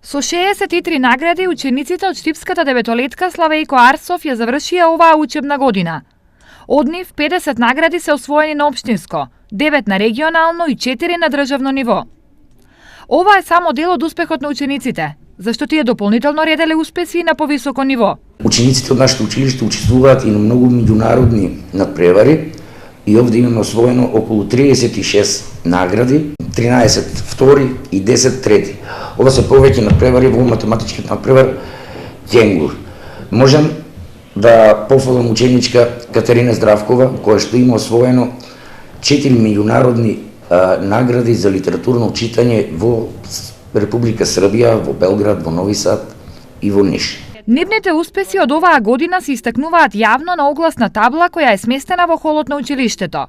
Со 63 награди, учениците од Штипската деветолетка Славејко Арсов ја завршија оваа учебна година. Од нив 50 награди се освоени на општинско, 9 на регионално и 4 на државно ниво. Ова е само дел од успехот на учениците, зашто тие дополнително ределе успеси и на повисоко ниво. Учениците од нашето училиште учествуваат и на многу меѓународни надпревари и овде имаме освоено околу 36 награди, 13 втори и 10 трети. Ова се повеќе надпревари во математичкиот надпревар Кенгур. Можам да пофалам ученичка Катерина Здравкова, која што има освоено 4 меѓународни награди за литературно читање во Република Србија, во Белград, во Нови Сад и во Ниш. Нивните успеси од оваа година се истакнуваат јавно на огласна табла која е сместена во холот на училиштето.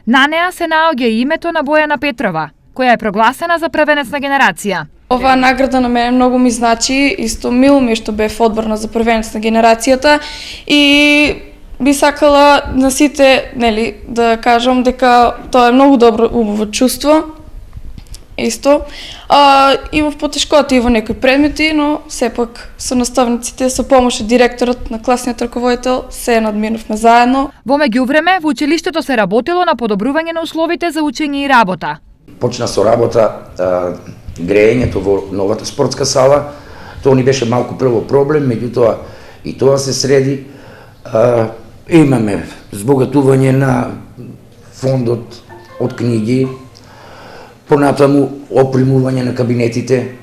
На неа се наоѓа и името на Бојана Петрова, која е прогласена за првенец на генерација. Оваа награда на мене многу ми значи, исто мило ми што бев одбрана за првенец на генерацијата и би сакала на сите, нели, да кажам дека тоа е многу добро убаво чувство. Исто. И во потешкоти и во некои предмети, но сепак со наставниците, со помош од директорот на класниот раководител, се надминувме заедно. Во меѓувреме, во училиштето се работело на подобрување на условите за учење и работа. Почна со работа греењето во новата спортска сала. Тоа ни беше малку прво проблем, меѓутоа и тоа се среди. Имаме збогатување на фондот од книги, понатаму опримување на кабинетите.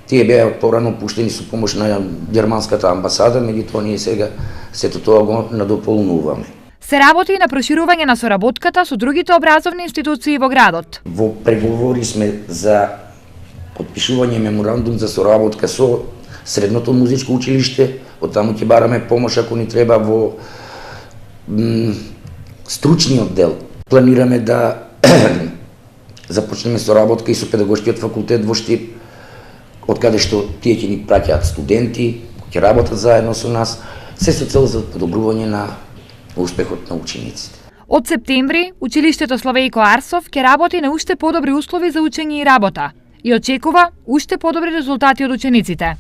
Тие беа порано пуштени со помош на германската амбасада, меѓутоа ние сега сето тоа го надополнуваме. Се работи и на проширување на соработката со другите образовни институции во градот. Во преговори сме за подпишување меморандум за соработка со Средното музичко училиште, од таму ќе бараме помош ако ни треба во стручниот дел. Планираме да започнеме соработка и со педагошкиот факултет во Штип, од каде што тие ќе ни праќаат студенти, ќе работат заедно со нас, се со цел за подобрување на успехот на учениците. Од септември, училиштето Славејко Арсов ќе работи на уште подобри услови за учење и работа и очекува уште подобри резултати од учениците.